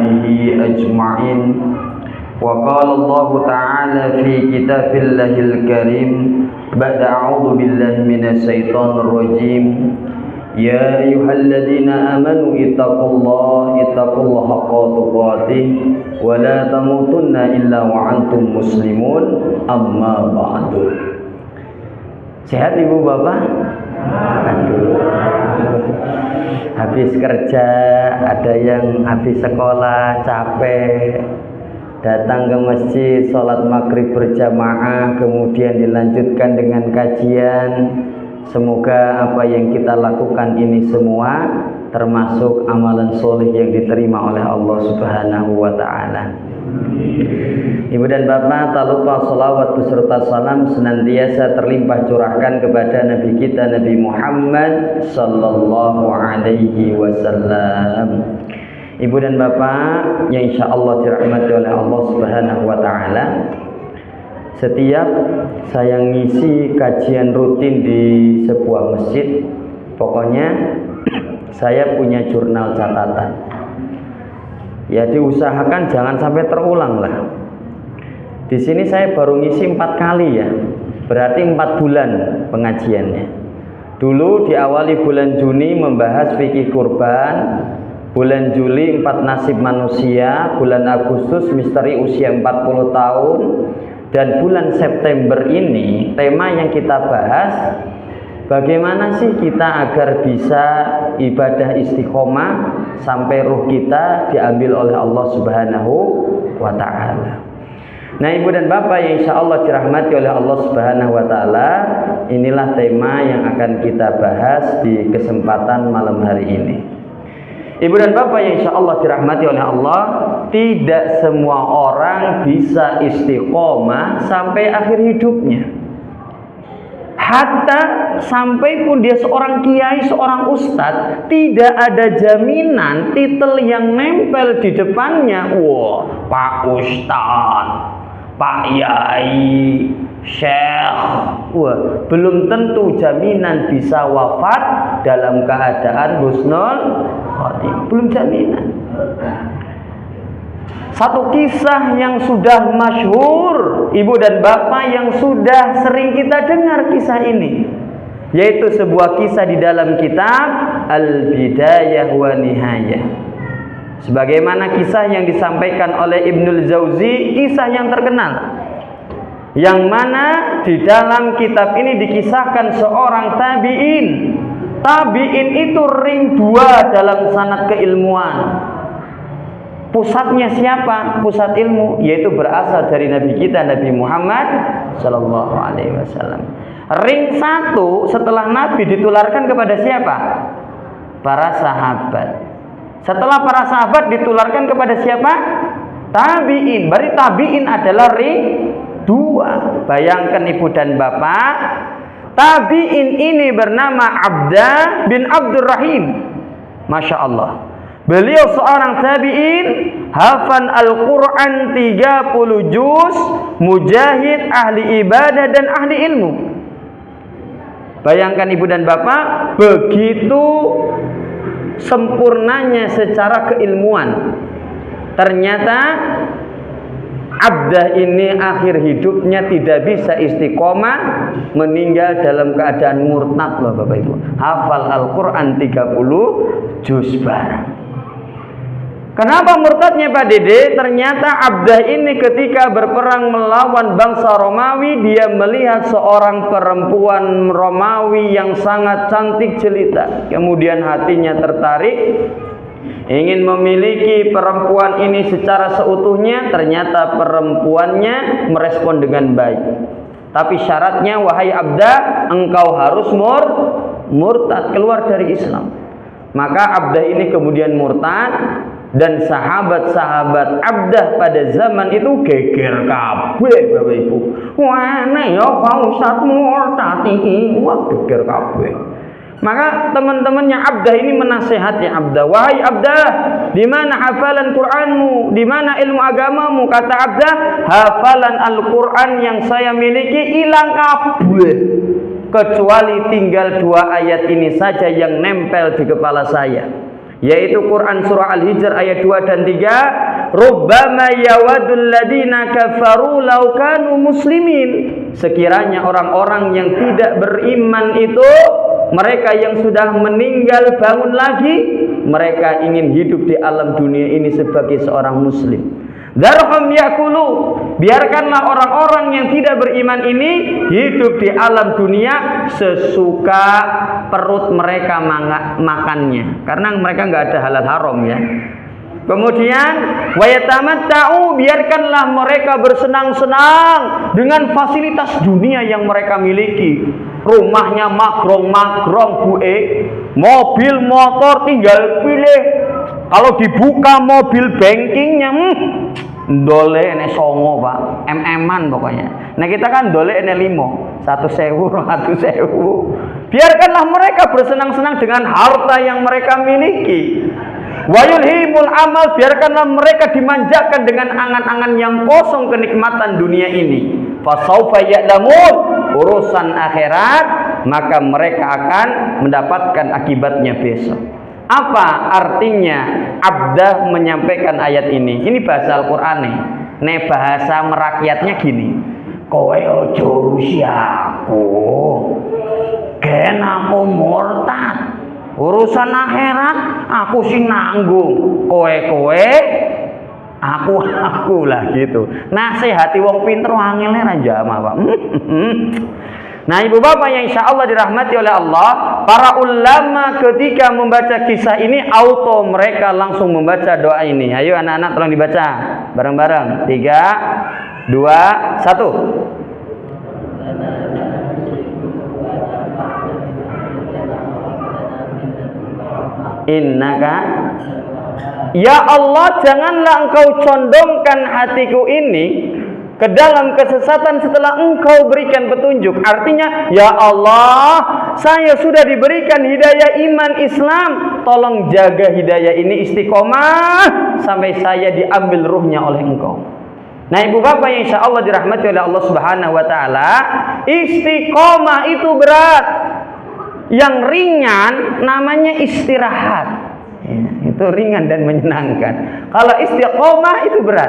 وصحبه أجمعين. وقال الله تعالى في كتاب الله الكريم بعد أعوذ بالله من الشيطان الرجيم يا أيها الذين آمنوا اتقوا الله حق تقاته ولا تموتن إلا وأنتم مسلمون أما بعد. Sehat ibu bapak? Habis kerja, ada yang habis sekolah capek, datang ke masjid, sholat maghrib berjamaah, kemudian dilanjutkan dengan kajian. Semoga apa yang kita lakukan ini semua termasuk amalan soleh yang diterima oleh Allah Subhanahu wa Ta'ala. Ibu dan bapak, tak lupa salawat beserta salam senantiasa terlimpah curahkan kepada Nabi kita Nabi Muhammad sallallahu alaihi wasallam. Ibu dan bapak yang insya Allah dirahmati oleh Allah Subhanahu wa Ta'ala, setiap saya ngisi kajian rutin di sebuah masjid, pokoknya saya punya jurnal catatan. Ya diusahakan jangan sampai terulang lah. Di sini saya baru ngisi 4 kali ya, berarti 4 bulan pengajiannya. Dulu diawali bulan Juni membahas fikih kurban, bulan Juli 4 nasib manusia, bulan Agustus misteri usia 40 tahun, dan bulan September ini tema yang kita bahas, bagaimana sih kita agar bisa ibadah istiqomah sampai ruh kita diambil oleh Allah Subhanahu wa Ta'ala. Nah ibu dan bapak yang insya Allah dirahmati oleh Allah Subhanahu wa Ta'ala, inilah tema yang akan kita bahas di kesempatan malam hari ini. Ibu dan bapak yang insya Allah dirahmati oleh Allah, tidak semua orang bisa istiqomah sampai akhir hidupnya. Hatta sampai pun dia seorang kiai, seorang ustadz, tidak ada jaminan titel yang nempel di depannya. Wah, Pak Ustadz, Pak Yai, Syekh. Wah, belum tentu jaminan bisa wafat dalam keadaan husnul khotimah. Belum jaminan. Satu kisah yang sudah masyhur, ibu dan bapak, yang sudah sering kita dengar kisah ini, yaitu sebuah kisah di dalam kitab Al-Bidayah wa Nihayah. Sebagaimana kisah yang disampaikan oleh Ibnul Jauzi, kisah yang terkenal, yang mana di dalam kitab ini dikisahkan seorang tabi'in. Tabi'in itu ring 2 dalam sanad keilmuan. Pusatnya siapa? Pusat ilmu, yaitu berasal dari Nabi kita Nabi Muhammad sallallahu alaihi wasallam. Ring 1 setelah Nabi ditularkan kepada siapa? Para sahabat. Setelah para sahabat ditularkan kepada siapa? Tabi'in. Berarti tabi'in adalah ring 2. Bayangkan ibu dan bapak, tabi'in ini bernama Abdah bin Abdurrahim. Masya Allah. Beliau seorang tabi'in, hafal Al-Quran 30 juz, mujahid, ahli ibadah dan ahli ilmu. Bayangkan ibu dan bapak, begitu sempurnanya secara keilmuan. Ternyata Abdah ini akhir hidupnya tidak bisa istiqomah, meninggal dalam keadaan murtad loh Bapak Ibu. Hafal Al-Quran 30 juz barang. Kenapa murtadnya Pak Dede? Ternyata Abdah ini ketika berperang melawan bangsa Romawi, dia melihat seorang perempuan Romawi yang sangat cantik jelita. Kemudian hatinya tertarik, ingin memiliki perempuan ini secara seutuhnya. Ternyata perempuannya merespon dengan baik. Tapi syaratnya, wahai Abdah, engkau harus murtad, keluar dari Islam. Maka Abdah ini kemudian murtad. Dan sahabat-sahabat Abdah pada zaman itu geger kabeh Bapak Ibu. Wah, ya Pak Ustaz murtad iki, wah geger kabeh. Maka teman-temannya Abdah ini menasehati Abdah, wahai Abdah, di mana hafalan Qur'anmu, di mana ilmu agamamu? Kata Abdah, hafalan Al-Qur'an yang saya miliki hilang kabeh, kecuali tinggal 2 ayat ini saja yang nempel di kepala saya. yaitu Quran surah Al-Hijr ayat 2 dan 3, rubbama yawadul ladina kafaru law kanu muslimin. Sekiranya orang-orang yang tidak beriman itu, mereka yang sudah meninggal bangun lagi, mereka ingin hidup di alam dunia ini sebagai seorang muslim. Darhum yakulu, biarkanlah orang-orang yang tidak beriman ini hidup di alam dunia sesuka perut mereka makannya, karena mereka nggak ada halal haram ya. Kemudian wayatamatta'u, biarkanlah mereka bersenang-senang dengan fasilitas dunia yang mereka miliki. Rumahnya magrong-magrong mobil motor tinggal pilih. Kalau dibuka mobil bankingnya, dole ene songo pak, MM-an pokoknya. Nah kita kan dole ene 5, 1.000, 200.000. Biarkanlah mereka bersenang-senang dengan harta yang mereka miliki. Wayulhimul amal, biarkanlah mereka dimanjakan dengan angan-angan yang kosong kenikmatan dunia ini. Fasaufa ya'lamun, urusan akhirat, maka mereka akan mendapatkan akibatnya besok. Apa artinya Abdah menyampaikan ayat ini? Ini bahasa Al-Qur'an nih. Nih bahasa merakyatnya gini. Kowe ojo rusi aku. Ken aku murtad. Urusan akhirat aku sing nanggung. Kowe aku lah gitu. Nasihati wong pinter angele ra jamaah, Pak. Nah ibu bapak yang insya Allah dirahmati oleh Allah, para ulama ketika membaca kisah ini auto mereka langsung membaca doa ini. Ayo anak-anak tolong dibaca bareng-bareng. 3, 2, 1. Innaka, ya Allah, janganlah engkau condongkan hatiku ini ke dalam kesesatan setelah engkau berikan petunjuk. Artinya, ya Allah, saya sudah diberikan hidayah iman Islam, tolong jaga hidayah ini istiqomah sampai saya diambil ruhnya oleh engkau. Nah ibu bapak yang insya Allah dirahmati oleh Allah subhanahu wa ta'ala, istiqomah itu berat. Yang ringan namanya istirahat ya, itu ringan dan menyenangkan. Kalau istiqomah itu berat.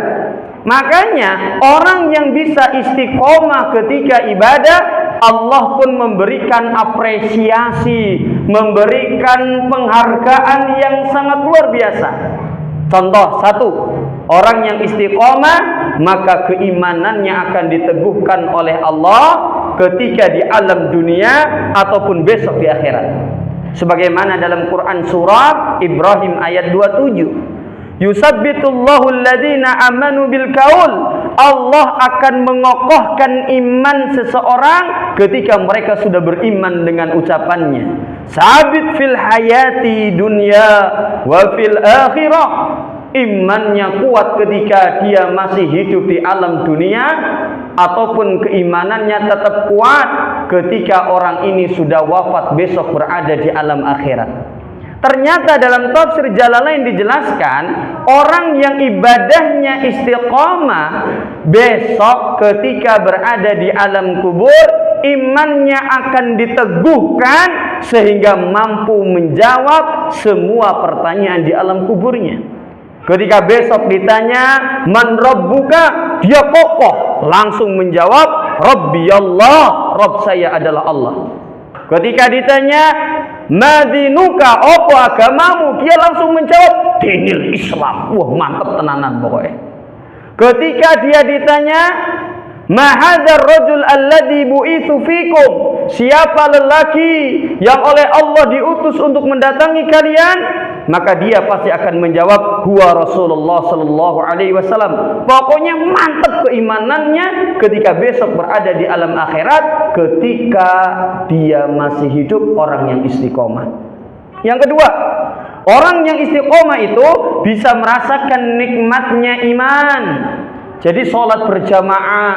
Makanya orang yang bisa istiqomah ketika ibadah, Allah pun memberikan apresiasi, memberikan penghargaan yang sangat luar biasa. Contoh 1, orang yang istiqomah maka keimanannya akan diteguhkan oleh Allah ketika di alam dunia ataupun besok di akhirat. Sebagaimana dalam Quran surah Ibrahim ayat 27. Yusabbitullahu alladhina amanu bil qaul. Allah akan mengokohkan iman seseorang ketika mereka sudah beriman dengan ucapannya. Sabit fil hayati dunya wa fil akhirah. Imannya kuat ketika dia masih hidup di alam dunia, ataupun keimanannya tetap kuat ketika orang ini sudah wafat besok berada di alam akhirat. Ternyata dalam tafsir Jalalain dijelaskan, orang yang ibadahnya istiqomah besok ketika berada di alam kubur, imannya akan diteguhkan sehingga mampu menjawab semua pertanyaan di alam kuburnya. Ketika besok ditanya man rabbuka, dia kokoh langsung menjawab Rabbi Allah, Rabb saya adalah Allah. Ketika ditanya madinuka, apa agamamu, dia langsung menjawab dinil Islam. Wah mantep tenanan pokoknya. Ketika dia ditanya mahadzar rajul alladzi bu'itsu fikum, siapa lelaki yang oleh Allah diutus untuk mendatangi kalian, maka dia pasti akan menjawab huwa Rasulullah sallallahu alaihi wasallam. Pokoknya mantap keimanannya ketika besok berada di alam akhirat, ketika dia masih hidup orang yang istiqomah. Yang kedua, orang yang istiqomah itu bisa merasakan nikmatnya iman. Jadi sholat berjamaah,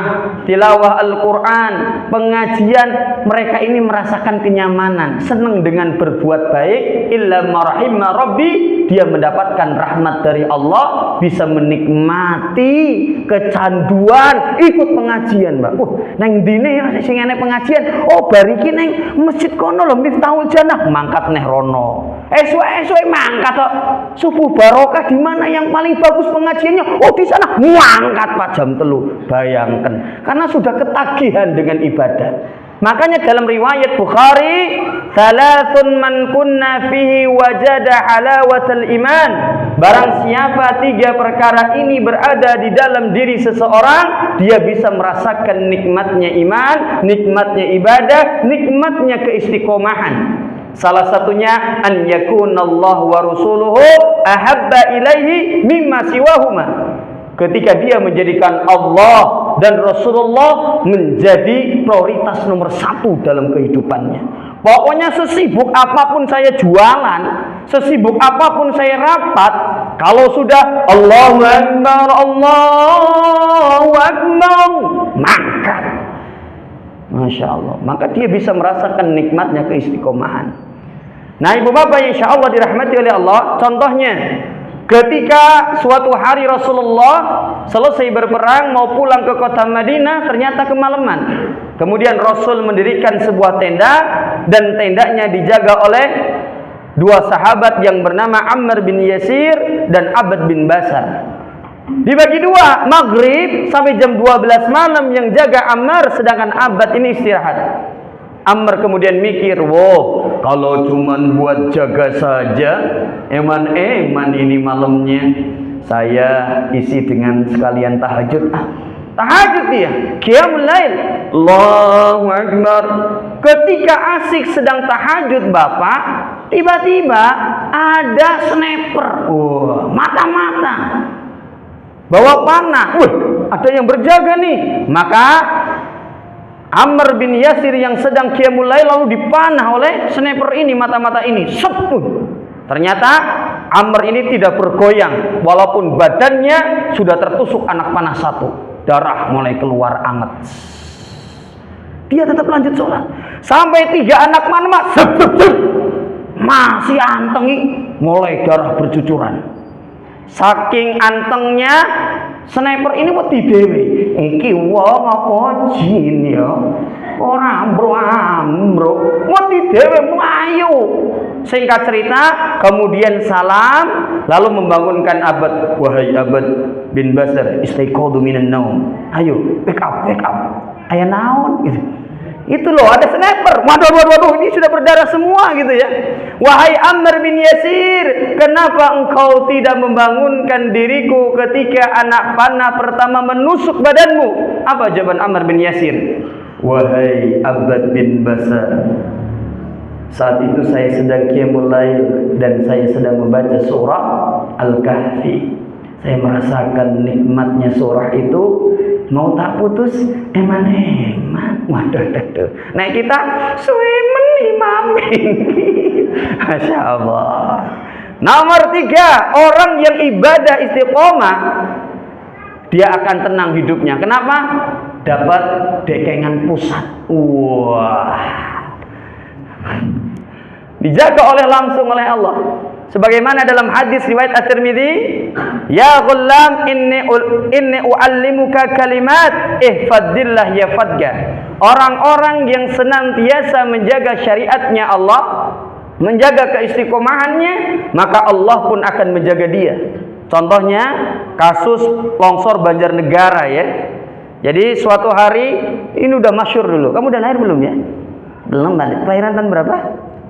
tilawah Al-Quran, pengajian, mereka ini merasakan kenyamanan, senang dengan berbuat baik. Illa marahimma Rabbi, dia mendapatkan rahmat dari Allah, bisa menikmati kecanduan ikut pengajian, Mbak. Neng dine sing enek pengajian, oh bariki neng masjid kono lho Miftahul Jannah, mangkat neh rono. Esuk-esuk mangkat kok. Subuh barokah di mana yang paling bagus pengajiannya? Oh di sana, mangkat Pak jam 3. Bayangkan, karena sudah ketagihan dengan ibadah. Makanya dalam riwayat Bukhari, "Thalathun man kunna fihi wajada halawatal iman." Barang siapa 3 perkara ini berada di dalam diri seseorang, dia bisa merasakan nikmatnya iman, nikmatnya ibadah, nikmatnya keistiqomahan. Salah satunya an yakunallahu wa rasuluhu ahabba ilaihi mimma siwahuma. Ketika dia menjadikan Allah dan Rasulullah menjadi prioritas nomor 1 dalam kehidupannya. Pokoknya sesibuk apapun saya jualan, sesibuk apapun saya rapat, kalau sudah Allahu Akbar, Allahu Akbar, maka Masya Allah, maka dia bisa merasakan nikmatnya keistiqomahan. Nah ibu bapak yang insya Allah dirahmati oleh Allah, contohnya ketika suatu hari Rasulullah selesai berperang mau pulang ke kota Madinah, ternyata kemalaman. Kemudian Rasul mendirikan sebuah tenda, dan tendanya dijaga oleh 2 sahabat yang bernama Ammar bin Yasir dan Abbad bin Basar. Dibagi 2, maghrib sampai jam 12 malam yang jaga Ammar, sedangkan Abbad ini istirahat. Ammar kemudian mikir, wow, kalau cuman buat jaga saja, eman ini malamnya, saya isi dengan sekalian tahajud. Tahajud dia, qiyamul lail, Allahu Akbar. Ketika asik sedang tahajud Bapak, tiba-tiba ada sniper, mata-mata, bawa panah, ada yang berjaga nih. Maka Ammar bin Yasir yang sedang qiyamul lail lalu dipanah oleh sniper ini, mata-mata ini. Ternyata Ammar ini tidak bergoyang, walaupun badannya sudah tertusuk anak panah 1. Darah mulai keluar anget. Dia tetap lanjut sholat. Sampai 3 anak panah masih antengi, mulai darah bercucuran. Saking antengnya sniper ini wedi dhewe. Iki wong apa jin ya? Ora ambro. Wedi dhewe mlayu. Singkat cerita, kemudian salam lalu membangunkan Abbad. Wahai Abbad bin Basar, istiqadhu minan naum. Ayo, wake up. Aya naon gitu. Itu loh, ada sniper. Waduh, ini sudah berdarah semua gitu ya. Wahai Ammar bin Yasir, kenapa engkau tidak membangunkan diriku ketika anak panah pertama menusuk badanmu? Apa jawaban Ammar bin Yasir? Wahai Abbad bin Basar, saat itu saya sedang qiyamul lail dan saya sedang membaca surah Al-Kahfi. Saya merasakan nikmatnya surah itu, mau tak putus eman. Waduh. Nah kita suemen mami. Masya Allah. Nomor 3, orang yang ibadah istiqomah, dia akan tenang hidupnya. Kenapa? Dapat dekengan pusat. Dijaga langsung oleh Allah. Sebagaimana dalam hadis riwayat At-Tirmidzi, ya ghulam inni uallimuka kalimat ihfadillah yafadga. Orang-orang yang senantiasa menjaga syariatnya Allah, menjaga keistiqomahannya, maka Allah pun akan menjaga dia. Contohnya kasus longsor Banjarnegara ya. Jadi suatu hari ini udah masyhur dulu. Kamu udah lahir belum ya? Belum, balik. Kelahiran tahun berapa?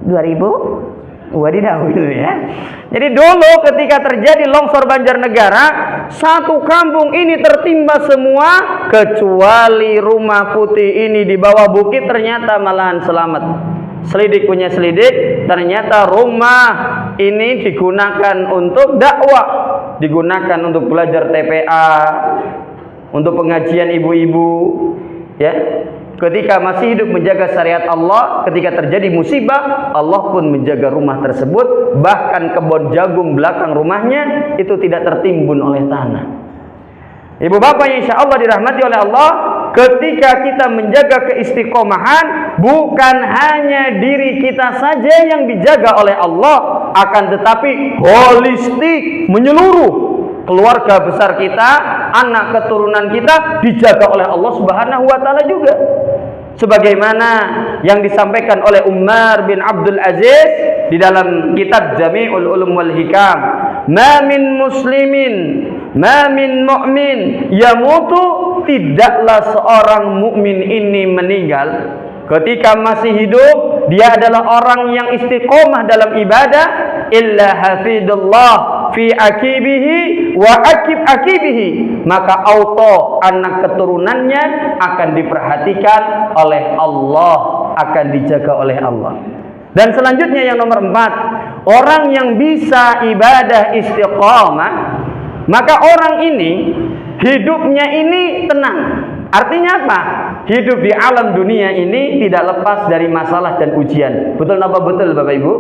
2000? Wadidaw gitu ya. Jadi dulu ketika terjadi longsor Banjarnegara, satu kampung ini tertimpa semua kecuali rumah putih ini di bawah bukit, ternyata malahan selamat. Selidik punya selidik, ternyata rumah ini digunakan untuk dakwah, digunakan untuk belajar TPA, untuk pengajian ibu-ibu ya. Ketika masih hidup menjaga syariat Allah, ketika terjadi musibah, Allah pun menjaga rumah tersebut. Bahkan kebun jagung belakang rumahnya itu tidak tertimbun oleh tanah. Ibu bapak yang insya Allah dirahmati oleh Allah, ketika kita menjaga keistiqomahan, bukan hanya diri kita saja yang dijaga oleh Allah, akan tetapi holistik, menyeluruh. Keluarga besar kita, anak keturunan kita dijaga oleh Allah Subhanahu wa taala juga. Sebagaimana yang disampaikan oleh Umar bin Abdul Aziz di dalam kitab Jami'ul Ulum wal Hikam, "Ma min muslimin, ma min mu'min yamutu," tidaklah seorang mukmin ini meninggal ketika masih hidup, dia adalah orang yang istiqomah dalam ibadah, illa hafidullah fi akibihi wa akib akibihi, maka auto anak keturunannya akan diperhatikan oleh Allah, akan dijaga oleh Allah. Dan selanjutnya yang nomor 4, orang yang bisa ibadah istiqomah, maka orang ini hidupnya ini tenang. Artinya apa? Hidup di alam dunia ini tidak lepas dari masalah dan ujian. Betul apa betul Bapak Ibu?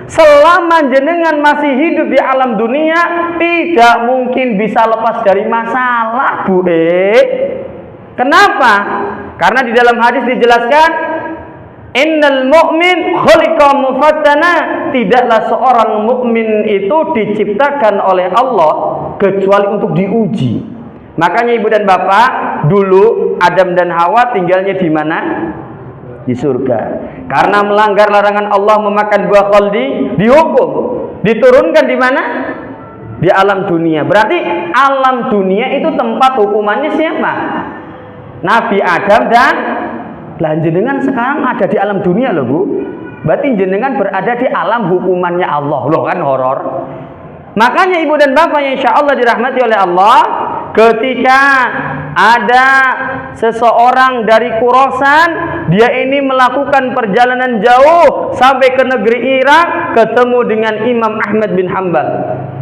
Selama jenengan masih hidup di alam dunia, tidak mungkin bisa lepas dari masalah, Bu. Kenapa? Karena di dalam hadis dijelaskan, innal mu'min khuliqa mufattana, tidaklah seorang mukmin itu diciptakan oleh Allah kecuali untuk diuji. Makanya Ibu dan Bapak, dulu Adam dan Hawa tinggalnya di mana? Di surga. Karena melanggar larangan Allah memakan buah khaldi, dihukum. Diturunkan di mana? Di alam dunia. Berarti alam dunia itu tempat hukumannya siapa? Nabi Adam dan jenengan sekarang ada di alam dunia loh, Bu. Berarti jenengan berada di alam hukumannya Allah. Loh, kan horor. Makanya Ibu dan Bapak yang insya Allah dirahmati oleh Allah, ketika ada seseorang dari Khurasan, dia ini melakukan perjalanan jauh sampai ke negeri Irak, ketemu dengan Imam Ahmad bin Hanbal.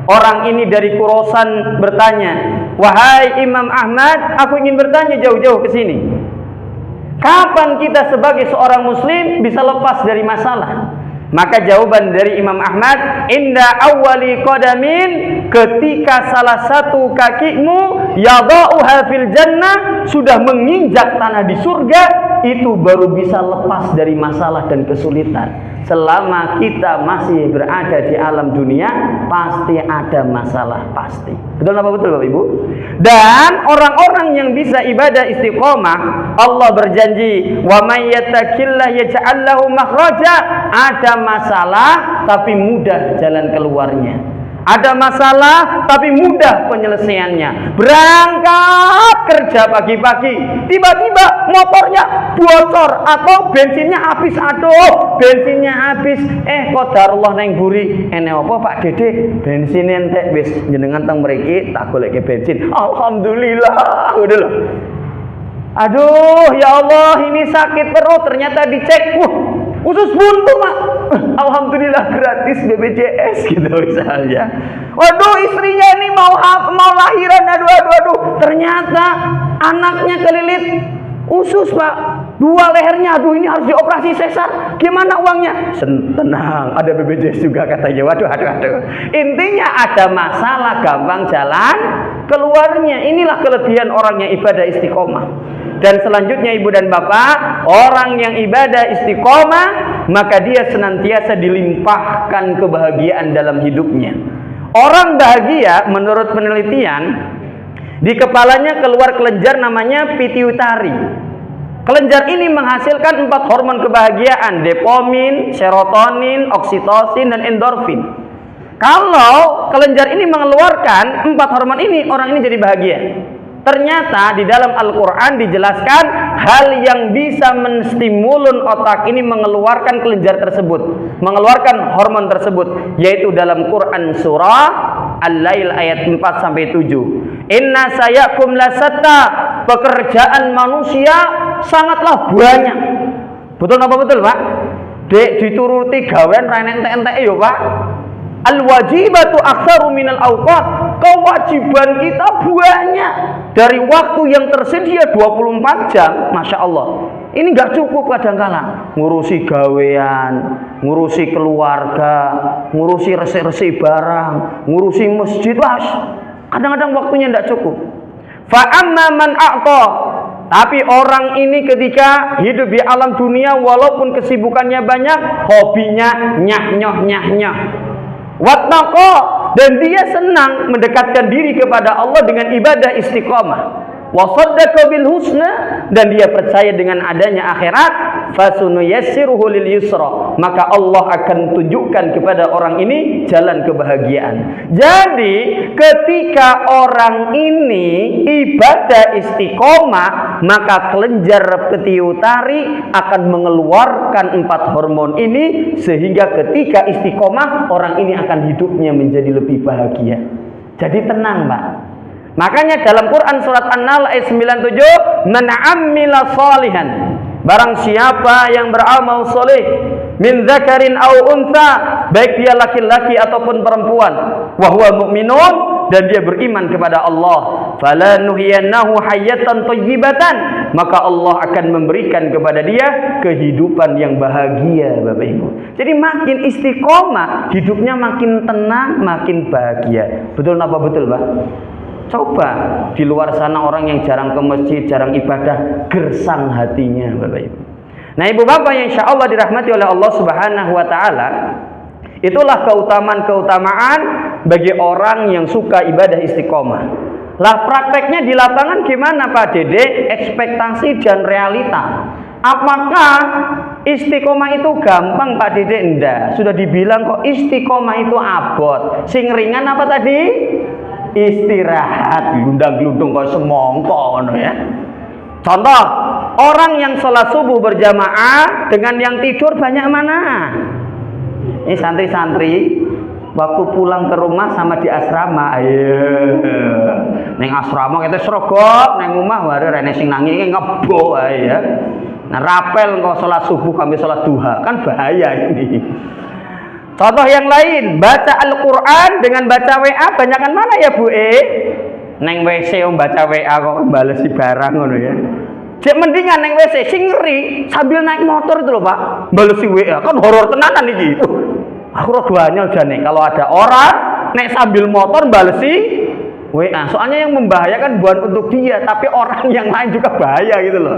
Orang ini dari Khurasan bertanya, "Wahai Imam Ahmad, aku ingin bertanya jauh-jauh ke sini. Kapan kita sebagai seorang muslim bisa lepas dari masalah?" Maka jawaban dari Imam Ahmad, "Inda awwali qadamin," ketika salah satu kakimu yada'uha fil jannah, sudah menginjak tanah di surga, itu baru bisa lepas dari masalah dan kesulitan. Selama kita masih berada di alam dunia, pasti ada masalah, pasti. Betul apa betul Bapak Ibu? Dan orang-orang yang bisa ibadah istiqomah, Allah berjanji, "Wa may yattaqillah yaj'al lahu makhraja." Ada masalah tapi mudah jalan keluarnya. Ada masalah tapi mudah penyelesaiannya. Berangkat kerja pagi-pagi, tiba-tiba motornya bocor atau bensinnya habis. Aduh, bensinnya habis. Qadarullah neng buri. Ene apa Pak Dede? Bensin entek wis jenengan teng mriki tak goleke bensin. Alhamdulillah. Udah loh. Aduh, ya Allah, ini sakit perut. Ternyata dicek, usus buntu, Mak. Alhamdulillah gratis BPJS gitu misalnya. Waduh, istrinya ini mau lahiran, aduh. Ternyata anaknya kelilit usus, Pak. Dua lehernya, aduh ini harus dioperasi sesar. Gimana uangnya? Tenang, ada BPJS juga katanya. Waduh. Intinya ada masalah, gampang jalan keluarnya. Inilah kelebihan orang yang ibadah istiqomah. Dan selanjutnya Ibu dan Bapak, orang yang ibadah istiqomah, maka dia senantiasa dilimpahkan kebahagiaan dalam hidupnya. Orang bahagia menurut penelitian, di kepalanya keluar kelenjar namanya pituitari. Kelenjar ini menghasilkan 4 hormon kebahagiaan: dopamin, serotonin, oksitosin, dan endorfin. Kalau kelenjar ini mengeluarkan 4 hormon ini, orang ini jadi bahagia. Ternyata di dalam Al-Quran dijelaskan hal yang bisa menstimulun otak ini mengeluarkan kelenjar tersebut, mengeluarkan hormon tersebut, yaitu dalam Quran surah Al-Lail ayat 4-7. Inna sayakum lasatta, pekerjaan manusia sangatlah banyak. Betul apa betul, Pak? Dek dituruti gawean ra entek-entek yo, Pak. Al-wajibatu aktsaru minal awqat. Kewajiban kita banyak. Dari waktu yang tersedia 24 jam, Masya Allah. Ini nggak cukup kadang-kala. Ngurusi gawean, ngurusi keluarga, ngurusi resi-resi barang, ngurusi masjid. Kadang-kadang waktunya nggak cukup. Fa amma man a'ta, Tapi orang ini ketika hidup di alam dunia, walaupun kesibukannya banyak, hobinya nyah-nyoh. Wattaqo, dan dia senang mendekatkan diri kepada Allah dengan ibadah istiqomah. Wasaddaqa bil husna, dan dia percaya dengan adanya akhirat. Fasunuyassiruhu lil yusra, maka Allah akan tunjukkan kepada orang ini jalan kebahagiaan. Jadi ketika orang ini ibadah istiqomah, maka kelenjar pituitari akan mengeluarkan 4 hormon ini, sehingga ketika istiqomah orang ini akan hidupnya menjadi lebih bahagia. Jadi tenang, Pak. Makanya dalam Quran surat An-Nahl ayat 97, man 'amila shalihan, barang siapa yang beramal soleh, min dzakarin au untha, baik dia laki-laki ataupun perempuan, wa huwa mu'minun, dan dia beriman kepada Allah, fala nuhyiyannahu hayatan thayyibatan, maka Allah akan memberikan kepada dia kehidupan yang bahagia, Bapak Ibu. Jadi makin istiqomah, hidupnya makin tenang, makin bahagia. Betul apa betul, Pak? Coba di luar sana orang yang jarang ke masjid, jarang ibadah, gersang hatinya, Bapak Ibu. Nah, Ibu Bapak yang insya Allah dirahmati oleh Allah Subhanahu wa Ta'ala, itulah keutamaan bagi orang yang suka ibadah istiqomah. Lah prakteknya di lapangan gimana, Pak Dede? Ekspektasi dan realita. Apakah istiqomah itu gampang, Pak Dede? Enggak. Sudah dibilang kok istiqomah itu abot. Sing ringan apa tadi? Istirahat, glundang-glundung kok semongko ngono ya. Contoh, orang yang sholat subuh berjamaah dengan yang tidur banyak mana? Ini santri-santri waktu pulang ke rumah sama di asrama, ayo. Neng asrama kita serogop, neng rumah wae rene sing nangis ngebo ae ya. Nah, rapel kok sholat subuh kami sholat duha, kan bahaya ini. Contoh yang lain, baca Al-Quran dengan baca WA, banyakan mana ya Bu Neng WC baca WA kok balesi barang ngono ya. Cek mendingan neng WC sing ngeri sambil naik motor itu loh, Pak. Balesi WA kan horor tenanan iki. Aku rada anyel jane kalau ada orang naik sambil motor balesi WA. Soalnya yang membahayakan bukan untuk dia, tapi orang yang lain juga bahaya gitu loh.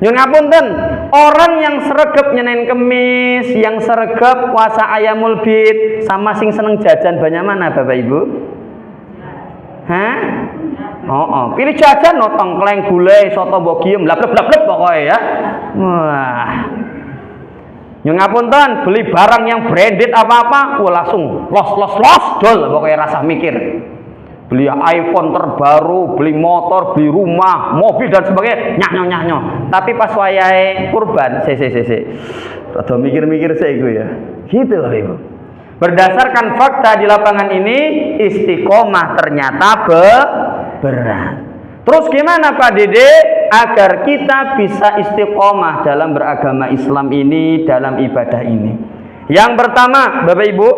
Yang ngapunten, orang yang sregep nyenain kemis, yang sregep puasa ayamul bid, sama sing seneng jajan banyak mana, Bapak Ibu? Hah? Pilih jajan no, tengkleng, gulai, soto bogiem, blab pokoknya ya. Wah. Yang ngapunten, beli barang yang branded apa-apa, langsung los dol, pokoknya rasa mikir. Beli iPhone terbaru, beli motor, beli rumah, mobil dan sebagainya, nyah-nyoh. Tapi pas wayahe kurban, rada mikir-mikir saya gue ya. Gitu loh Ibu. Berdasarkan fakta di lapangan ini, istiqomah ternyata berat. Terus gimana Pak Dede agar kita bisa istiqomah dalam beragama Islam ini, dalam ibadah ini? Yang pertama, Bapak Ibu,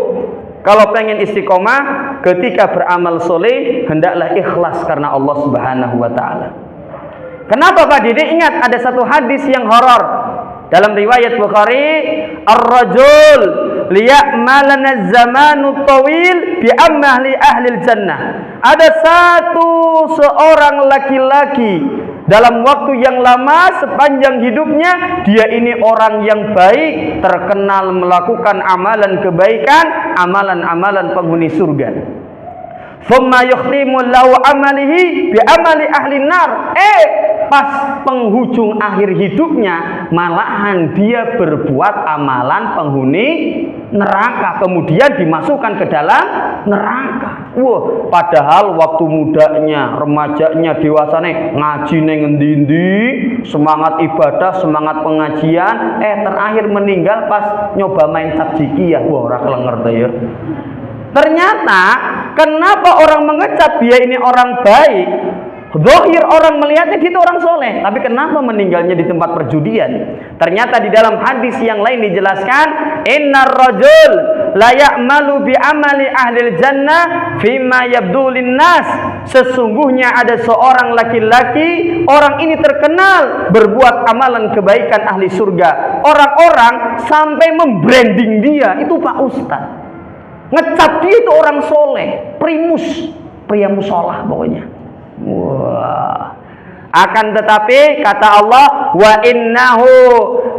kalau pengen istiqomah, ketika beramal soleh, hendaklah ikhlas karena Allah Subhanahu wa Ta'ala. Kenapa Pak Dede? Ingat ada satu hadis yang horor dalam riwayat Bukhari, ar-rajul liya'malana zamanu tawil bi'amali ahlil jannah. Ada seorang laki-laki dalam waktu yang lama sepanjang hidupnya, dia ini orang yang baik, terkenal melakukan amalan kebaikan, amalan-amalan penghuni surga. Thumma yukhtimu lahu amalihi bi amali ahli nar. Pas penghujung akhir hidupnya, malahan dia berbuat amalan penghuni neraka, kemudian dimasukkan ke dalam neraka. Wah, padahal waktu mudanya, remajanya, dewasanya ngaji neng endi-endi, semangat ibadah, semangat pengajian, terakhir meninggal pas nyoba main tabjikiyah. Wah, ora kelenger ya. Ternyata kenapa orang mengecap dia ini orang baik? Zahir orang melihatnya gitu orang soleh, tapi kenapa meninggalnya di tempat perjudian? Ternyata di dalam hadis yang lain dijelaskan, innar rajul la ya'malu bi amali ahlil jannah fima yabdulin nas. Sesungguhnya ada seorang laki-laki, orang ini terkenal berbuat amalan kebaikan ahli surga. Orang-orang sampai membranding dia, itu Pak Ustaz. Ngecap dia itu orang soleh, primus, pria musolah pokoknya. Wah, Akan tetapi kata Allah, wa innahu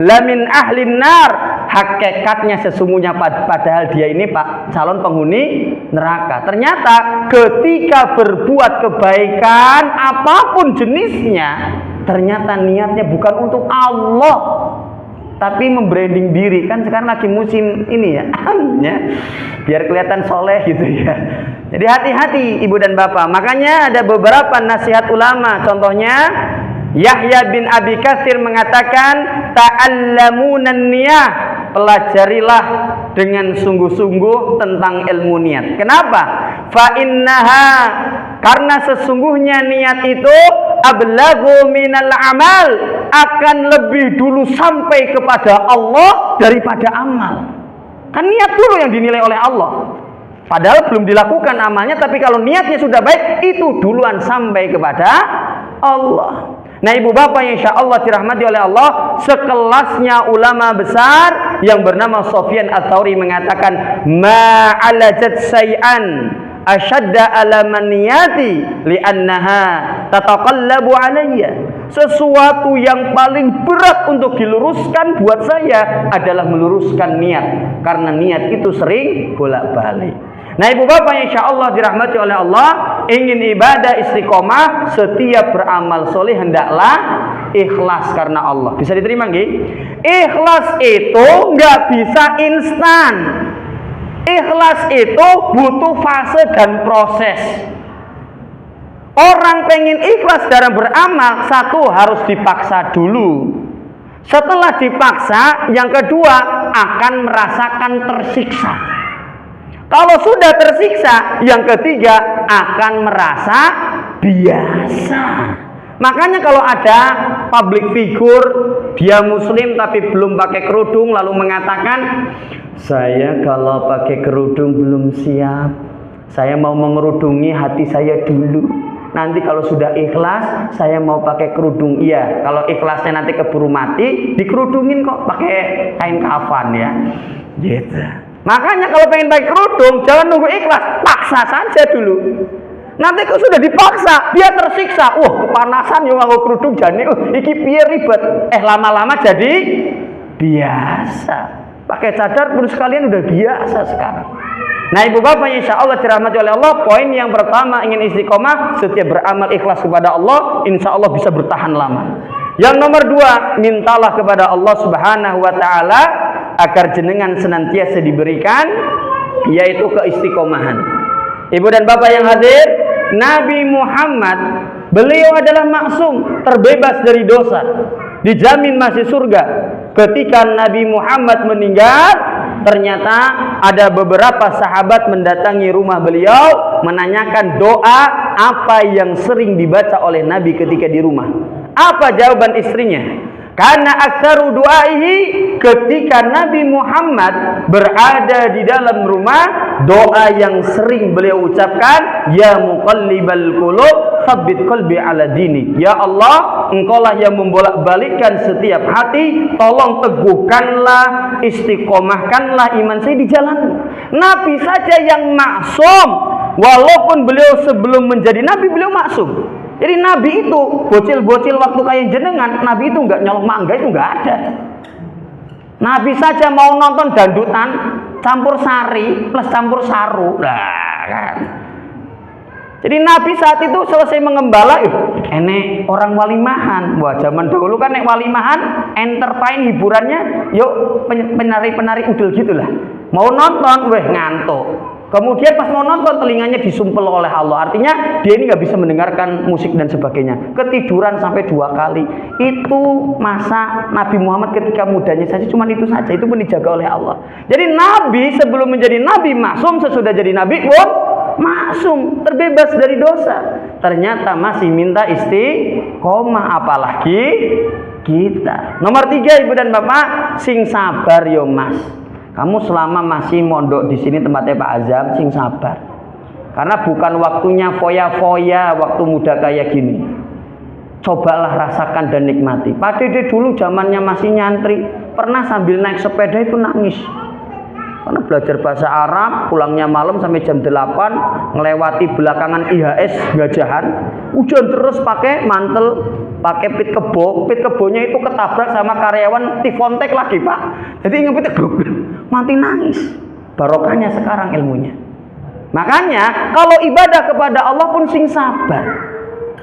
lamin ahlin nar, hakikatnya sesungguhnya padahal dia ini Pak calon penghuni neraka. Ternyata ketika berbuat kebaikan apapun jenisnya, ternyata niatnya bukan untuk Allah, tapi membranding diri. Kan sekarang lagi musim ini ya, biar kelihatan soleh gitu ya. Jadi hati-hati ibu dan bapak. Makanya ada beberapa nasihat ulama. Contohnya Yahya bin Abi Katsir mengatakan, ta'allamunan niyah, pelajarilah dengan sungguh-sungguh tentang ilmu niat. Kenapa? Fa innaha, karena sesungguhnya niat itu ablagu minal amal, akan lebih dulu sampai kepada Allah daripada amal. Kan niat dulu yang dinilai oleh Allah, padahal belum dilakukan amalnya, tapi kalau niatnya sudah baik, itu duluan sampai kepada Allah. Nah ibu bapak yang insya Allah dirahmati oleh Allah, sekelasnya ulama besar yang bernama Sufyan Ats-Tsauri mengatakan, ma'alajat say'an asyadda ala maniyati li'annaha tataqallabu alayya. Sesuatu yang paling berat untuk diluruskan buat saya adalah meluruskan niat, karena niat itu sering bolak-balik. Nah ibu bapak yang insya Allah dirahmati oleh Allah, ingin ibadah istiqomah, setiap beramal soleh hendaklah ikhlas karena Allah. Bisa diterima nggih? Ikhlas itu nggak bisa instan. Ikhlas itu butuh fase dan proses. Orang pengen ikhlas dalam beramal, satu harus dipaksa dulu. Setelah dipaksa, yang kedua akan merasakan tersiksa. Kalau sudah tersiksa, yang ketiga akan merasa biasa. Makanya kalau ada public figure, dia muslim tapi belum pakai kerudung, lalu mengatakan, saya kalau pakai kerudung belum siap, saya mau mengerudungi hati saya dulu, nanti kalau sudah ikhlas saya mau pakai kerudung. Iya, kalau ikhlasnya nanti keburu mati, dikerudungin kok pakai kain kafan ya, gitu. Makanya kalau pengen pakai kerudung, jangan nunggu ikhlas, paksa saja dulu. Nanti kalau sudah dipaksa, dia tersiksa. Kepanasan yang nganggo kerudung jane, iki piye ribet. Lama-lama jadi biasa. Pakai cadar pun sekalian udah biasa sekarang. Nah ibu bapak insya Allah dirahmati oleh Allah, poin yang pertama ingin istiqomah, setiap beramal ikhlas kepada Allah, insya Allah bisa bertahan lama. Yang nomor dua, mintalah kepada Allah Subhanahu wa Ta'ala agar jenengan senantiasa diberikan, yaitu keistiqomahan. Ibu dan bapak yang hadir, Nabi Muhammad, beliau adalah maksum, terbebas dari dosa, dijamin masih surga. Ketika Nabi Muhammad meninggal, ternyata ada beberapa sahabat mendatangi rumah beliau, menanyakan doa apa yang sering dibaca oleh Nabi ketika di rumah. Apa jawaban istrinya? Karena aktsaru du'aihi, ketika Nabi Muhammad berada di dalam rumah, doa yang sering beliau ucapkan, ya muqallibal qulub tsabbit qalbi ala dini. Ya Allah, engkaulah yang membolak-balikkan setiap hati, tolong teguhkanlah, istiqomahkanlah iman saya di jalanmu. Nabi saja yang maksum, walaupun beliau sebelum menjadi nabi beliau maksum. Jadi Nabi itu bocil-bocil waktu kayak jenengan, Nabi itu nggak nyolong mangga, itu nggak ada. Nabi saja mau nonton dandutan campur sari plus campur saru, kan. Jadi Nabi saat itu selesai mengembala, enek orang walimahan. Wah zaman dahulu kan nek walimahan, entertain hiburannya, yuk penari-penari udel gitulah. Mau nonton, ngantuk. Kemudian pas mau nonton telinganya disumpel oleh Allah. Artinya dia ini nggak bisa mendengarkan musik dan sebagainya. Ketiduran sampai 2 kali. Itu masa Nabi Muhammad ketika mudanya saja, cuma itu saja. Itu pun dijaga oleh Allah. Jadi Nabi sebelum menjadi Nabi maksum, sesudah jadi Nabi pun maksum, terbebas dari dosa. Ternyata masih minta istiqomah, apalagi kita. Nomor 3 ibu dan bapak, sing sabar yo mas. Kamu selama masih mondok di sini tempatnya Pak Azam, sing sabar. Karena bukan waktunya foya-foya waktu muda kayak gini. Cobalah rasakan dan nikmati. Pak Dede dulu zamannya masih nyantri, pernah sambil naik sepeda itu nangis. Karena belajar bahasa Arab, pulangnya malam sampai jam 8, ngelewati belakangan IHS Gajahan, hujan terus pakai mantel, pakai pit kebo. Pit kebonya itu ketabrak sama karyawan Tifontek lagi, Pak. Jadi ngepit mati nangis. Barokahnya sekarang ilmunya. Makanya kalau ibadah kepada Allah pun sing sabar.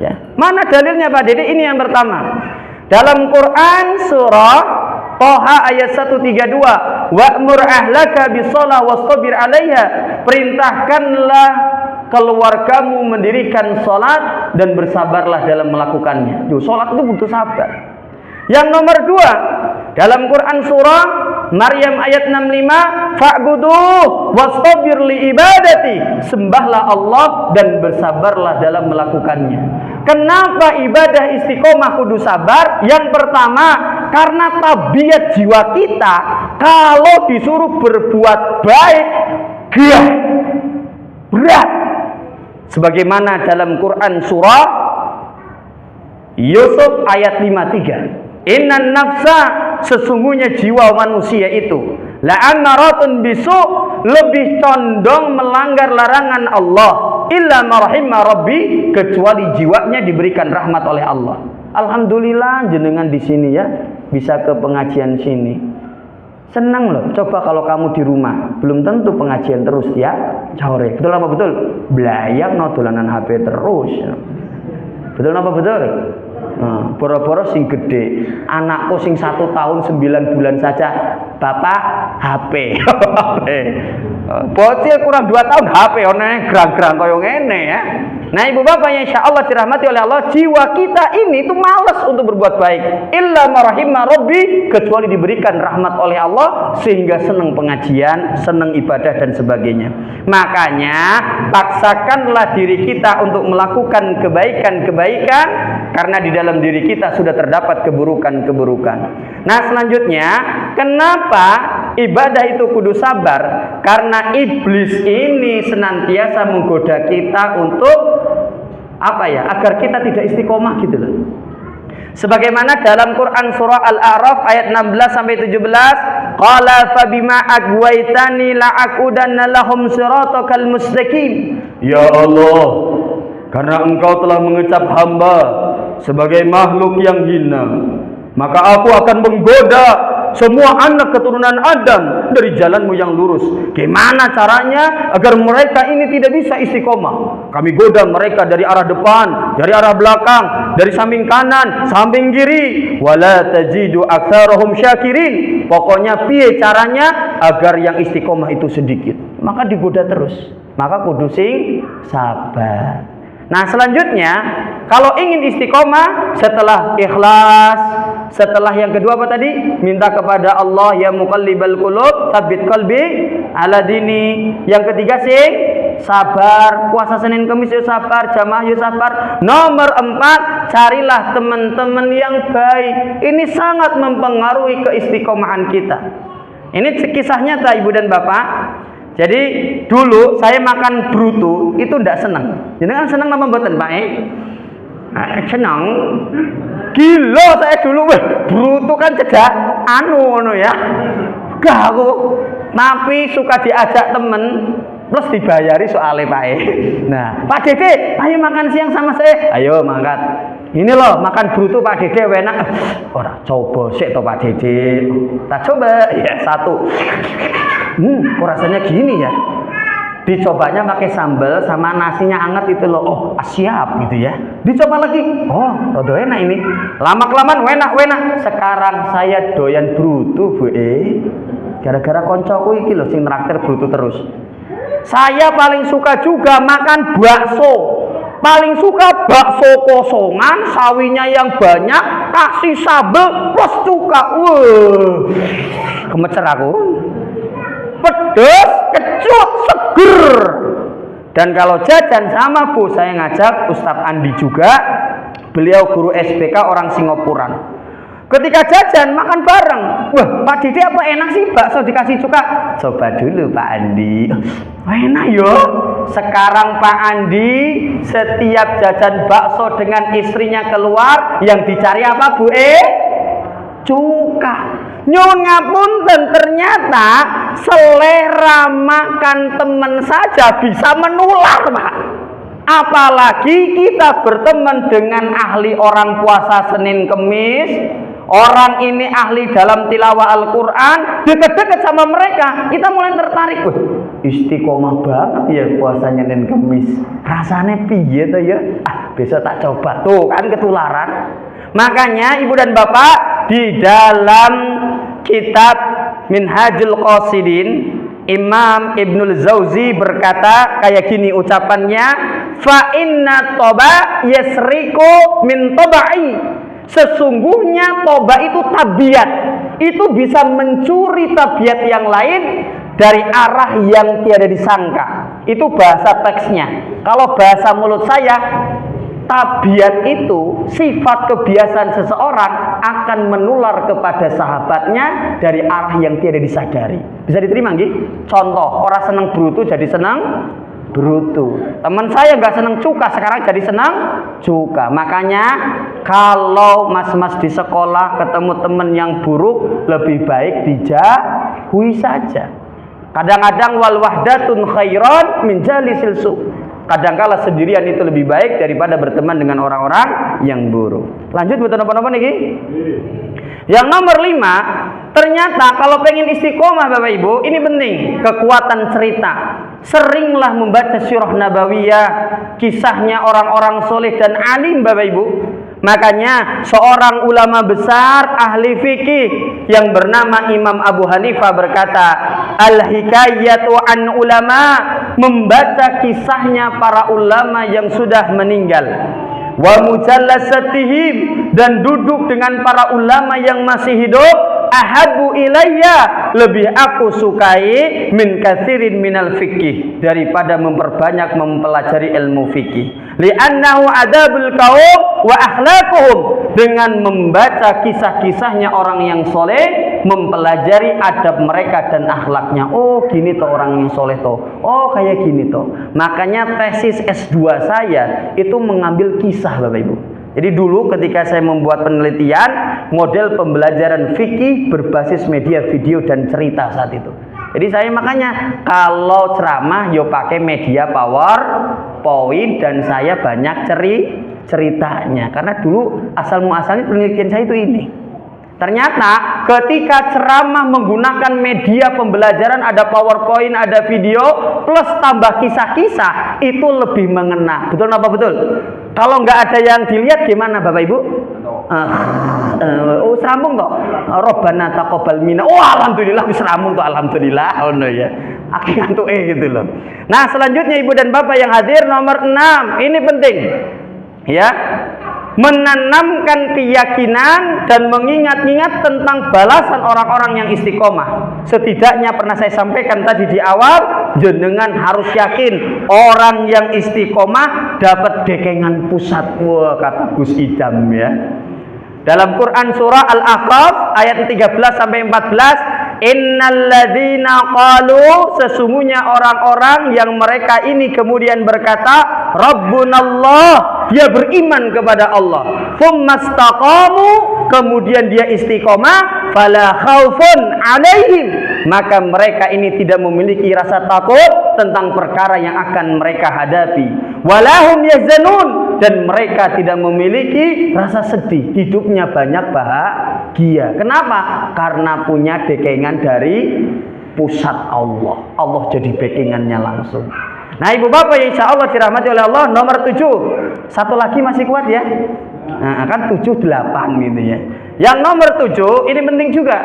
Ya. Mana dalilnya, Pak Dede? Ini yang pertama. Dalam Quran surah Toha ayat 132, wa'mur ahlaka bisolah wastabir 'alaiha. Perintahkanlah keluargamu mendirikan salat dan bersabarlah dalam melakukannya. Salat itu butuh sabar. Yang nomor 2, dalam Quran surah Maryam ayat 65, fa'buduh wastabir li ibadati. Sembahlah Allah dan bersabarlah dalam melakukannya. Kenapa ibadah istiqomah kudu sabar? Yang pertama, karena tabiat jiwa kita kalau disuruh berbuat baik gah, berat. Sebagaimana dalam Quran surah Yusuf ayat 53, innan nafsa, sesungguhnya jiwa manusia itu la'amaratun bisu, lebih condong melanggar larangan Allah, illa marahimma rabbi, kecuali jiwanya diberikan rahmat oleh Allah. Alhamdulillah jenengan di sini ya, bisa ke pengajian sini. Senang loh. Coba kalau kamu di rumah, belum tentu pengajian terus ya. Sore. Betul apa betul? Belayak no dolanan HP terus. Betul apa betul? Boro-boro sing gede, anakku sing 1 tahun 9 bulan saja, bapak HP. Bocil kurang 2 tahun HP, onene gerang-gerang koyo ngene ya. Nah ibu bapak yang insya Allah dirahmati oleh Allah, jiwa kita ini tuh malas untuk berbuat baik. Illa marahimma rabbi, kecuali diberikan rahmat oleh Allah sehingga senang pengajian, senang ibadah dan sebagainya. Makanya paksakanlah diri kita untuk melakukan kebaikan-kebaikan, karena di dalam diri kita sudah terdapat keburukan-keburukan. Nah selanjutnya, kenapa ibadah itu kudu sabar? Karena iblis ini senantiasa menggoda kita untuk agar kita tidak istiqomah gitu loh. Sebagaimana dalam Quran surah Al-A'raf ayat 16 sampai 17, qala fa bima agwaitani la'aqudanna lahum siratakal mustaqim. Ya Allah, karena engkau telah mengecap hamba sebagai makhluk yang hina, maka aku akan menggoda semua anak keturunan Adam dari jalanmu yang lurus. Gimana caranya agar mereka ini tidak bisa istiqomah? Kami goda mereka dari arah depan, dari arah belakang, dari samping kanan, samping kiri. Wala tajidu aktsarahum syakirin. Pokoknya piye caranya agar yang istiqomah itu sedikit. Maka digoda terus. Maka kudu sing sabar. Nah selanjutnya, kalau ingin istiqomah setelah ikhlas, setelah yang kedua apa tadi? Minta kepada Allah ya muqallibal qulub, tsabbit qalbi ala dini. Yang ketiga sih sabar, puasa Senin Kamis ya sabar, jamaah ya sabar. Nomor 4, carilah teman-teman yang baik. Ini sangat mempengaruhi keistiqomahan kita. Ini kisahnya nyata Ibu dan Bapak. Jadi dulu saya makan bruto itu tidak senang. Jadi kan senang nama mboten Pak? Senang. Gila saya dulu bruto kan cedak anu ya. Gak aku. Tapi suka diajak temen plus dibayari soalnya Pak. Nah, Pak Dede, ayo makan siang sama saya. Ayo mangkat. Ini loh makan bruto Pak Dede enak. Ora coba sik to Pak Dede. Tak coba ya 1. Kok rasanya gini ya? Dicobanya pakai sambal sama nasinya hangat itu loh. Oh, siap gitu ya. Dicoba lagi. Oh, rada enak ini. Lama-kelamaan enak. Sekarang saya doyan bruto, Bu. Gara-gara koncoku iki lho sing traktir bruto terus. Saya paling suka juga makan bakso. Paling suka bakso kosongan, sawinya yang banyak, kasih sambal plus cuka. Gemecer aku. Pedas, kecut, seger. Dan kalau jajan sama Bu, saya ngajak Ustadz Andi juga. Beliau guru SBK orang Singapuran. Ketika jajan makan bareng. Wah, Pak Dede apa enak sih bakso dikasih cuka? Coba dulu Pak Andi. Enak yo. Sekarang Pak Andi setiap jajan bakso dengan istrinya keluar, yang dicari apa Bu? Cuka. Nyuwun ngapunten, ternyata selera makan teman saja bisa menular, Pak. Apalagi kita berteman dengan ahli orang puasa Senin Kemis, orang ini ahli dalam tilawah Al-Quran, deket-deket sama mereka, kita mulai tertarik. Istiqomah banget ya puasanya Senin Kemis, rasanya piye tuh ya, besok tak coba. Tuh kan ketularan. Makanya ibu dan bapak, di dalam kitab Minhajul Qasidin, Imam Ibnul Jauzi berkata kayak gini ucapannya, fa inna toba yasriku min tobai. Sesungguhnya toba itu tabiat, itu bisa mencuri tabiat yang lain dari arah yang tiada disangka. Itu bahasa teksnya. Kalau bahasa mulut saya, tabiat itu sifat kebiasaan seseorang akan menular kepada sahabatnya dari arah yang tidak disadari. Bisa diterima nggih? Contoh, orang seneng brutu jadi senang brutu. Teman saya nggak senang cuka, sekarang jadi senang cuka. Makanya kalau mas-mas di sekolah ketemu teman yang buruk, lebih baik dijauhi saja. Kadang-kadang wal wahdatun khairan min jalisil su'. Kadangkala sendirian itu lebih baik daripada berteman dengan orang-orang yang buruk. Lanjut betul apa-apa nih? Yang nomor 5, ternyata kalau pengen istiqomah Bapak Ibu, ini penting, kekuatan cerita. Seringlah membaca sirah nabawiyah, kisahnya orang-orang soleh dan alim Bapak Ibu. Makanya seorang ulama besar ahli fikih yang bernama Imam Abu Hanifah berkata, al-hikayatu an ulama, membaca kisahnya para ulama yang sudah meninggal, wa mujallasatihim, dan duduk dengan para ulama yang masih hidup, ahabu ilayya, lebih aku sukai min katsirin minal fikih, daripada memperbanyak mempelajari ilmu fikih. Li'annahu adabul qaum wa akhlaquhum, dengan membaca kisah-kisahnya orang yang soleh, mempelajari adab mereka dan akhlaknya. Oh gini toh orang yang soleh toh, oh kayak gini toh. Makanya tesis S2 saya itu mengambil kisah Bapak Ibu. Jadi dulu ketika saya membuat penelitian, model pembelajaran fikih berbasis media video dan cerita saat itu. Jadi saya makanya kalau ceramah yo pakai media PowerPoint, dan saya banyak ceritanya. Karena dulu asal muasalnya penelitian saya itu ini. Ternyata ketika ceramah menggunakan media pembelajaran, ada PowerPoint, ada video, plus tambah kisah-kisah, itu lebih mengena. Betul apa betul? Kalau nggak ada yang dilihat gimana Bapak Ibu? Oh serambung toh. Robbana taqabbal minna. Oh alhamdulillah serambung toh, alhamdulillah. Oh no ya. Akhirnya tuh gitu loh. Nah selanjutnya Ibu dan Bapak yang hadir, nomor 6, ini penting. Ya. Menanamkan keyakinan dan mengingat-ingat tentang balasan orang-orang yang istiqomah. Setidaknya pernah saya sampaikan tadi di awal, jenengan harus yakin orang yang istiqomah dapat dekengan pusat. Wah, kata Gus Idam ya. Dalam Quran surah Al-Ahqaf ayat 13 sampai 14, innalladzina qalu, sesungguhnya orang-orang yang mereka ini kemudian berkata, Rabbunallah, dia beriman kepada Allah, tsumastaqamu, kemudian dia istiqomah, fala khaufun alaihim, maka mereka ini tidak memiliki rasa takut tentang perkara yang akan mereka hadapi, walahum yahzanun, dan mereka tidak memiliki rasa sedih, hidupnya banyak bahagia. Kenapa? Karena punya dekengan dari pusat Allah. Allah jadi backingannya langsung. Nah ibu bapak yang insya Allah dirahmati oleh Allah, nomor 7. Satu lagi masih kuat ya. Nah kan 7, 8 gitu ya. Yang nomor 7 ini penting juga.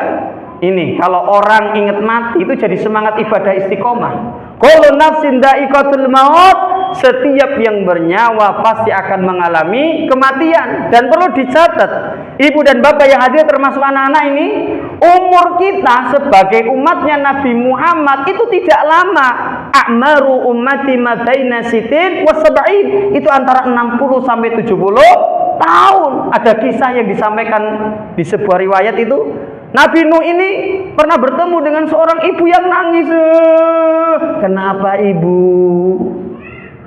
Ini kalau orang ingat mati itu jadi semangat ibadah istiqomah. Kullu nafsin dha'iqatul maut, setiap yang bernyawa pasti akan mengalami kematian. Dan perlu dicatat, ibu dan bapak yang hadir termasuk anak-anak ini, umur kita sebagai umatnya Nabi Muhammad itu tidak lama. A'maru ummati ma baina sitin wa sab'in, itu antara 60 sampai 70 tahun. Ada kisah yang disampaikan di sebuah riwayat itu, Nabi Nuh ini pernah bertemu dengan seorang ibu yang nangis. Kenapa ibu?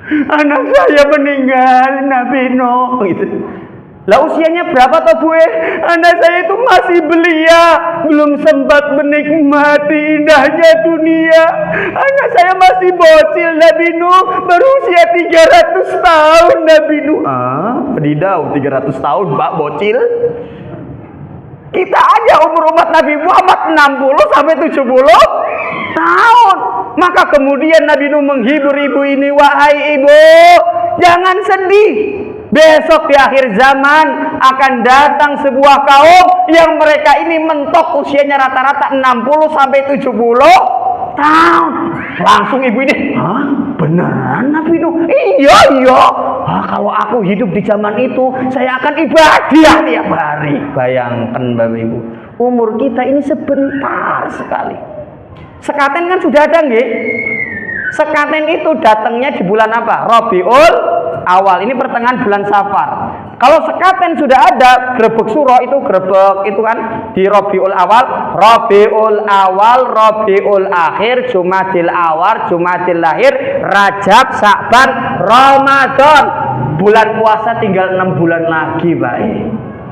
Anak saya meninggal, Nabi Nuh. Gitu. Lah usianya berapa toh Bu? Anak saya itu masih belia, belum sempat menikmati indahnya dunia. Anak saya masih bocil Nabi Nuh, baru usia 300 tahun Nabi Nuh. Pedidau 300 tahun Pak bocil. Kita aja umur umat Nabi Muhammad 60 sampai 70 tahun. Maka kemudian Nabi Nuh menghibur ibu ini, wahai ibu, jangan sedih. Besok di akhir zaman akan datang sebuah kaum yang mereka ini mentok usianya rata-rata 60 sampai 70 tahun. Langsung ibu ini, beneran Nabi Nuh? Iya. Kalau aku hidup di zaman itu, saya akan ibadah tiap hari. Bayangkan Bapak Ibu, umur kita ini sebentar sekali. Sekaten kan sudah ada nggih? Sekaten itu datangnya di bulan apa? Rabiul Awal. Ini pertengahan bulan Safar. Kalau sekaten sudah ada, grebek suro itu grebek itu kan di Rabiul Awal, Rabiul Awal, Rabiul Akhir, Jumadil Awal, Jumadil Lahir, Rajab, Sa'ban, Ramadan. Bulan puasa tinggal 6 bulan lagi, Pak.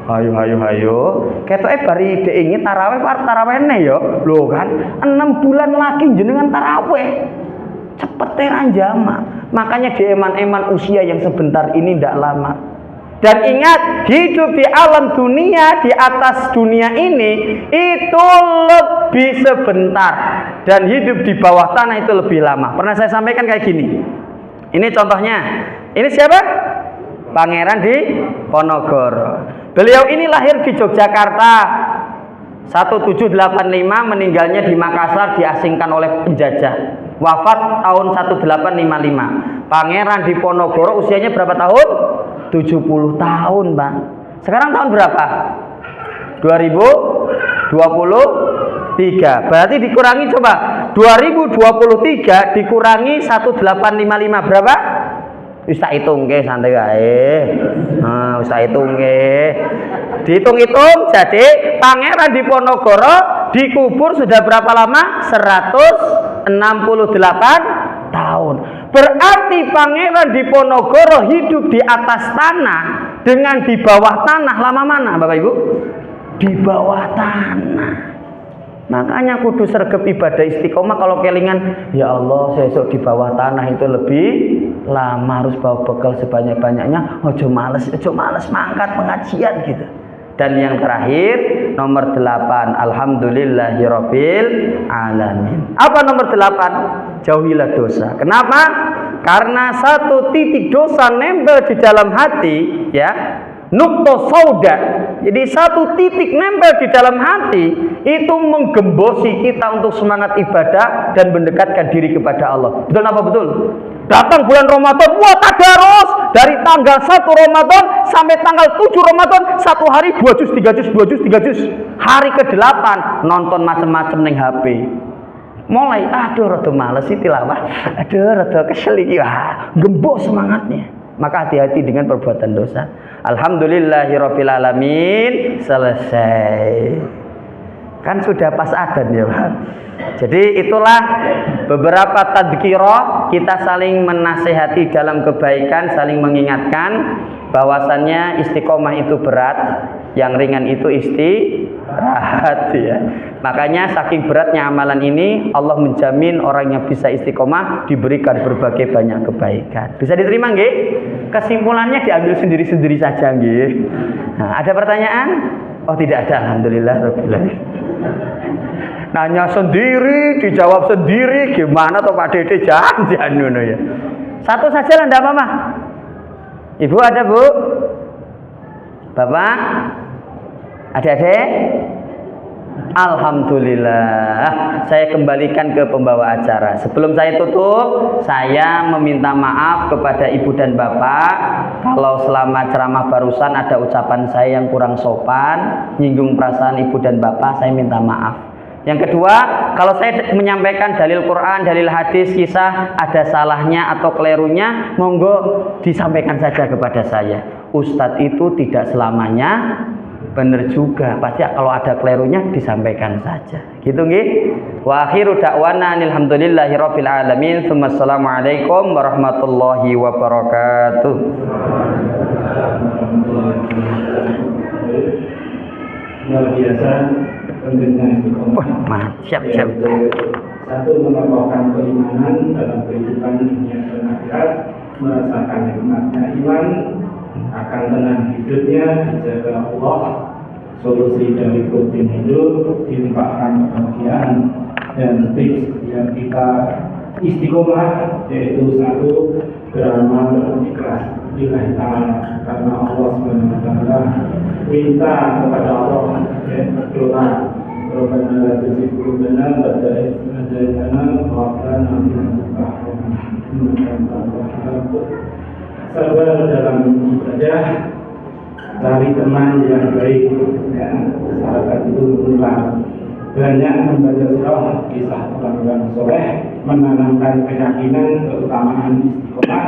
Hayo. Ketoke bari dhek ini tarawih tarawihne ya. Lho kan, 6 bulan lagi jenengan tarawih. Cepet ranjama. Makanya di eman-eman usia yang sebentar ini tidak lama. Dan ingat, hidup di alam dunia, di atas dunia ini itu lebih sebentar, dan hidup di bawah tanah itu lebih lama. Pernah saya sampaikan kayak gini. Ini contohnya. Ini siapa? Pangeran Diponegoro. Beliau ini lahir di Yogyakarta 1785, meninggalnya di Makassar, diasingkan oleh penjajah. Wafat tahun 1855. Pangeran Diponegoro usianya berapa tahun? 70 tahun, Bang. Sekarang tahun berapa? 2023. Berarti dikurangi coba. 2023 dikurangi 1855 berapa? Wis tak hitung nggih, santai wae. Wis tak hitung nggih. Dihitung-hitung jadi Pangeran Diponegoro dikubur sudah berapa lama? 168 tahun. Berarti Pangeran Diponegoro hidup di atas tanah dengan di bawah tanah lama mana Bapak Ibu? Di bawah tanah. Makanya kudu sregep ibadah istiqomah. Kalau kelingan, ya Allah sesuk di bawah tanah itu lebih lama, harus bawa bekal sebanyak-banyaknya. Ojo males mangkat pengajian gitu. Dan yang terakhir nomor 8, alhamdulillahirabbil alamin. Apa nomor 8? Jauhilah dosa. Kenapa? Karena satu titik dosa nempel di dalam hati, ya, nukto sauda. Jadi satu titik nempel di dalam hati itu menggembosi kita untuk semangat ibadah dan mendekatkan diri kepada Allah. Betul apa betul? Datang bulan Ramadan, wah tadarus dari tanggal 1 Ramadan sampai tanggal 7 Ramadan, satu hari 2 juz, 3 juz, 2 juz, 3 juz. Hari ke-8 nonton macam-macam neng HP. Mulai aduh rada males sih tilawah. Aduh rada kesel iki, wah, gembos semangatnya. Maka hati-hati dengan perbuatan dosa. Alhamdulillahirabbil alamin. Selesai. Kan sudah pas adzan ya, Pak. Jadi itulah beberapa tadzkirah, kita saling menasehati dalam kebaikan, saling mengingatkan bahwasannya istiqomah itu berat, yang ringan itu istirahat ya. Makanya saking beratnya amalan ini, Allah menjamin orang yang bisa istiqomah diberikan berbagai banyak kebaikan. Bisa diterima nggih? Kesimpulannya diambil sendiri-sendiri saja nggih. Nah, ada pertanyaan? Oh, tidak ada. Alhamdulillah rabbil alamin. Nanya sendiri, dijawab sendiri, gimana toh Pak Dede? Jangan ngono ya. Satu saja lah, enggak apa-apa. Ibu ada, Bu? Bapak? Adik-adik? Alhamdulillah. Saya kembalikan ke pembawa acara. Sebelum saya tutup, saya meminta maaf kepada ibu dan bapak kalau selama ceramah barusan ada ucapan saya yang kurang sopan, nyinggung perasaan ibu dan bapak, saya minta maaf. Yang kedua, kalau saya menyampaikan dalil Quran, dalil hadis, kisah, ada salahnya atau kelirunya, monggo disampaikan saja kepada saya. Ustadz itu tidak selamanya benar juga, pasti kalau ada kelirunya disampaikan saja. Gitu nggih. Wa akhiru da'wana alhamdulillahirabbil alamin. Wassalamualaikum warahmatullahi wabarakatuh. luar biasa pentingnya istiqomah. Siap. Satu, mengokohkan keimanan dalam kehidupan dunia dan akhirat, merasakan nikmatnya iman, akan tenang hidupnya, dijaga Allah, solusi dari rutin hidup, dilimpahkan kebahagiaan, dan tips yang kita istiqomah, yaitu satu, beramal ikhlas lillahi ta'ala, karena Allah SWT minta kepada Allah, berdoa, Rabbana la tuzigh qulubana ba'da idh hadaytana wa hab lana min ladunka rahmah innaka antal wahhab. Sabar dalam ibadah, cari teman yang baik, ya, sahabat itu berulang, banyak membaca surah kisah orang-orang soleh, menanamkan keyakinan keutamaan istiqomah,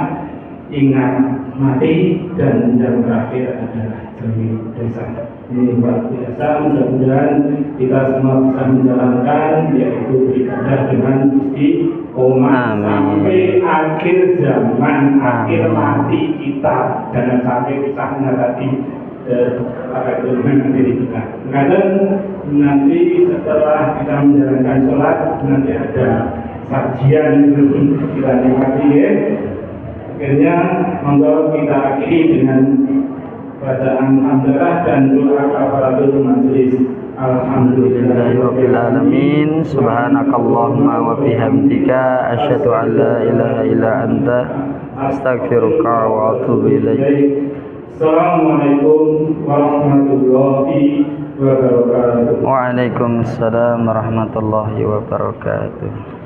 ingat mati, dan yang terakhir adalah jauhi dosa. Ini luar biasa, mudah-mudahan kita semua bisa menjalankan, yaitu beribadah dengan istiqomah sampai akhir zaman, akhir mati kita, jangan sampai kisahnya tadi apa itu dengan diri kita. Kadang nanti setelah kita menjalankan sholat, nanti ada sajian itu kita nikmati, ya. Akhirnya monggo kita akhiri dengan bacaan hamdalah dan doa kafaratul majelis. Alhamdulillahirabbil alamin. Subhanakallahumma wa bihamdika asyhadu an la ilaha illa anta astaghfiruka wa atubu ilaik. Assalamualaikum warahmatullahi wabarakatuh. Waalaikumsalam warahmatullahi wabarakatuh.